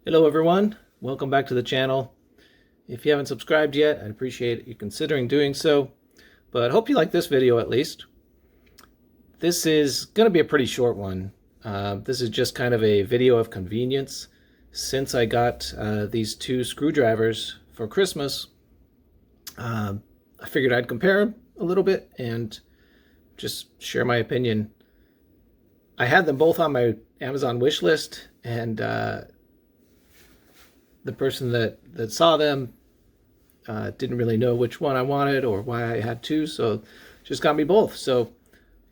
Hello everyone, welcome back to the channel. If you haven't subscribed yet, I'd appreciate you considering doing so, but hope you like this video at least. This is going to be a pretty short one. This is just kind of a video of convenience. Since I got these two screwdrivers for Christmas, I figured I'd compare them a little bit and just share my opinion. I had them both on my Amazon wish list, and the person that saw them didn't really know which one I wanted or why I had two, so just got me both. So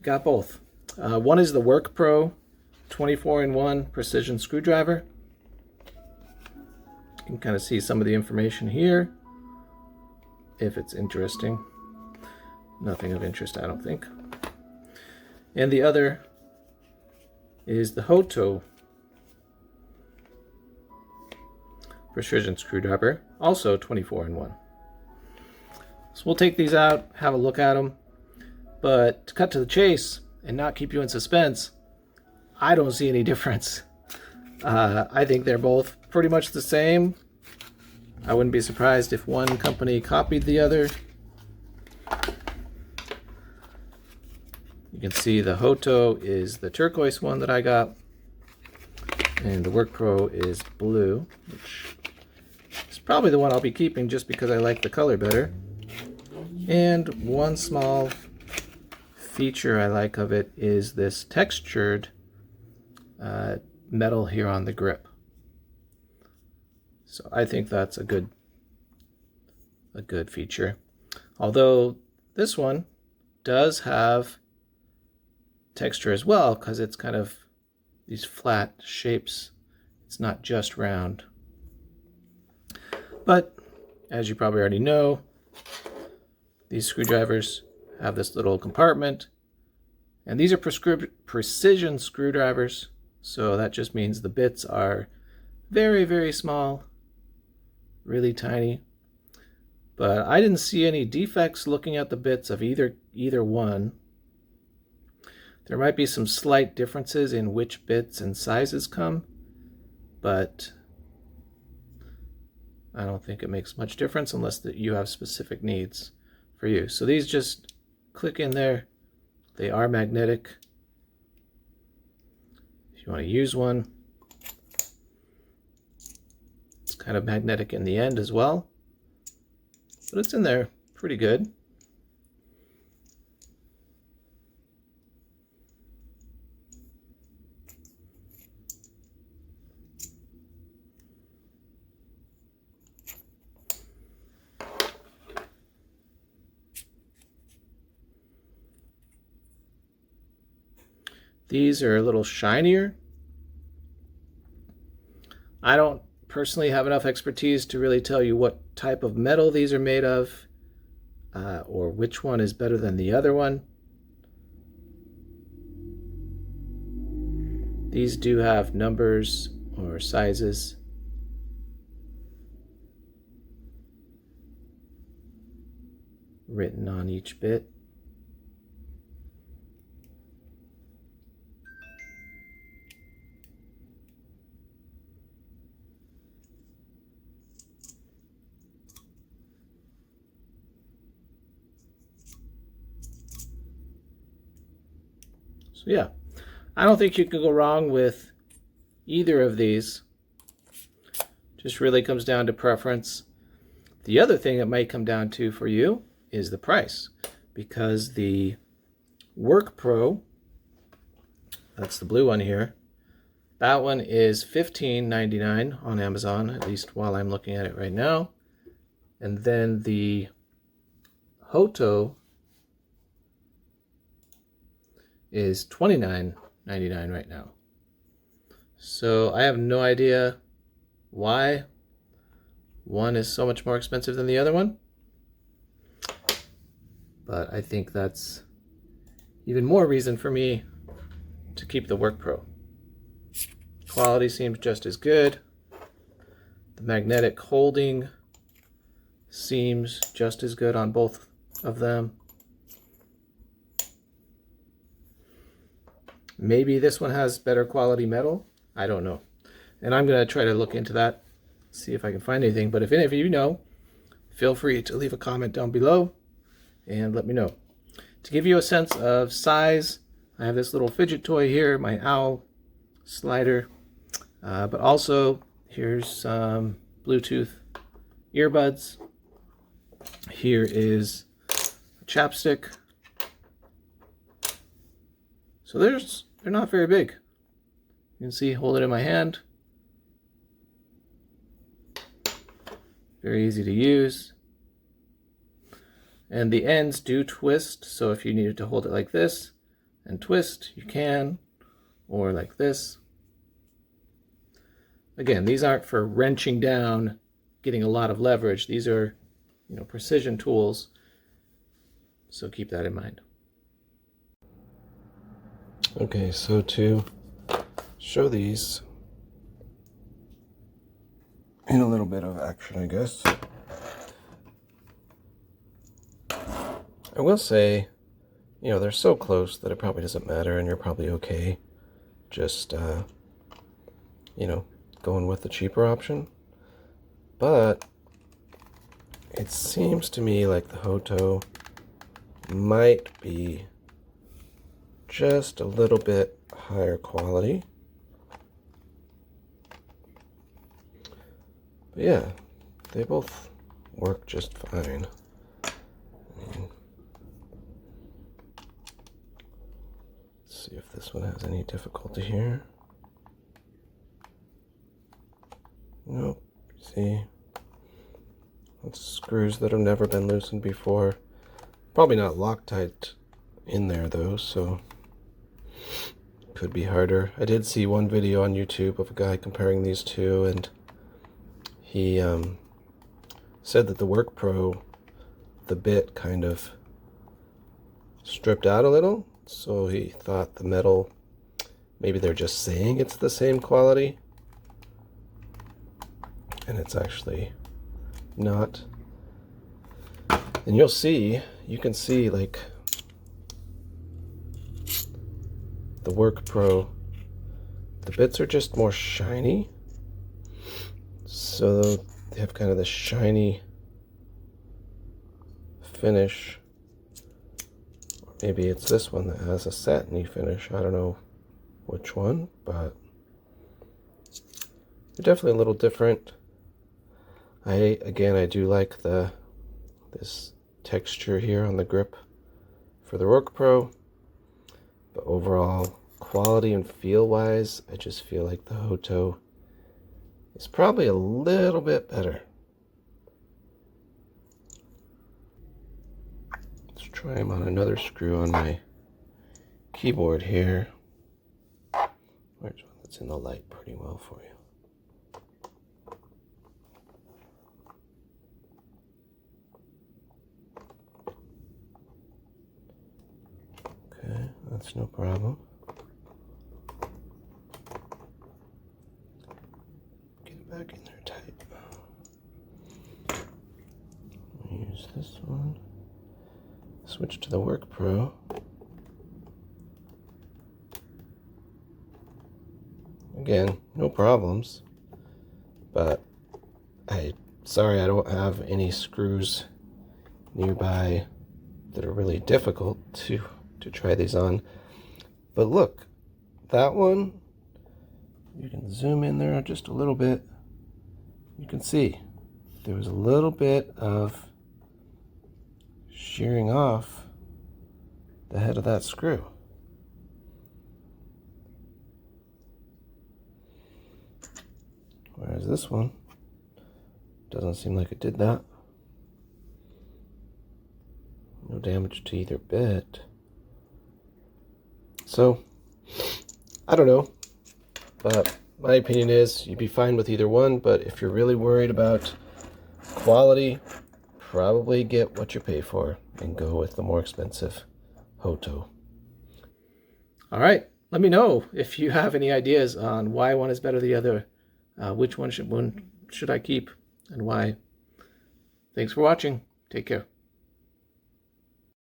got both. One is the WorkPro 24-in-1 precision screwdriver. You can kind of see some of the information here if it's interesting. Nothing of interest, I don't think. And the other is the Hoto precision screwdriver, also 24-in-1. So we'll take these out, have a look at them, but to cut to the chase and not keep you in suspense, I don't see any difference. I think they're both pretty much the same. I wouldn't be surprised if one company copied the other. You can see the Hoto is the turquoise one that I got, and the WorkPro is blue, which is probably the one I'll be keeping just because I like the color better. And one small feature I like of it is this textured metal here on the grip. So I think that's a good feature. Although this one does have texture as well, because it's kind of these flat shapes. It's not just round. But as you probably already know, these screwdrivers have this little compartment, and these are precision screwdrivers, so that just means the bits are very, very small, really tiny. But I didn't see any defects looking at the bits of either one. There might be some slight differences in which bits and sizes come, but I don't think it makes much difference unless that you have specific needs for you. So these just click in there. They are magnetic. If you want to use one, it's kind of magnetic in the end as well, but it's in there pretty good. These are a little shinier. I don't personally have enough expertise to really tell you what type of metal these are made of, or which one is better than the other one. These do have numbers or sizes. Written on each bit. So yeah, I don't think you can go wrong with either of these. Just really comes down to preference. The other thing it might come down to for you is the price, because the WorkPro, that's the blue one here, that one is $15.99 on Amazon, at least while I'm looking at it right now. And then the Hoto is $29.99 right now. So I have no idea why one is so much more expensive than the other one, but I think that's even more reason for me to keep the WorkPro. Quality seems just as good. The magnetic holding seems just as good on both of them. Maybe this one has better quality metal. I don't know. And I'm going to try to look into that, see if I can find anything. But if any of you know, feel free to leave a comment down below and let me know. To give you a sense of size, I have this little fidget toy here, my owl slider, but also here's some Bluetooth earbuds. Here is a chapstick. So they're not very big. You can see, hold it in my hand. Very easy to use. And the ends do twist, so if you needed to hold it like this and twist, you can, or like this. Again, these aren't for wrenching down, getting a lot of leverage. These are, precision tools, so keep that in mind. Okay, so to show these in a little bit of action, I guess, I will say, they're so close that it probably doesn't matter, and you're probably okay just, going with the cheaper option. But it seems to me like the Hoto might be just a little bit higher quality. But yeah, they both work just fine. Let's see if this one has any difficulty here. Nope. See? That's screws that have never been loosened before. Probably not Loctite in there though, so could be harder. I did see one video on YouTube of a guy comparing these two, and he said that the WorkPro, the bit kind of stripped out a little, so he thought the metal, maybe they're just saying it's the same quality, and it's actually not. And you can see like the WorkPro, the bits are just more shiny, so they have kind of the shiny finish. Or maybe it's this one that has a satiny finish. I don't know which one, but they're definitely a little different. I do like this texture here on the grip for the WorkPro, but overall quality and feel wise, I just feel like the Hoto is probably a little bit better. Let's try them on another screw on my keyboard here. Where's one that's in the light pretty well for you? Okay, that's no problem. Get it back in there tight. Use this one. Switch to the WorkPro. Again, no problems, but sorry I don't have any screws nearby that are really difficult to try these on. But look, that one, you can zoom in there just a little bit. You can see there was a little bit of shearing off the head of that screw. Whereas this one doesn't seem like it did that. No damage to either bit. So, I don't know, but my opinion is you'd be fine with either one, but if you're really worried about quality, probably get what you pay for and go with the more expensive Hoto. All right, let me know if you have any ideas on why one is better than the other, which one should I keep, and why. Thanks for watching. Take care.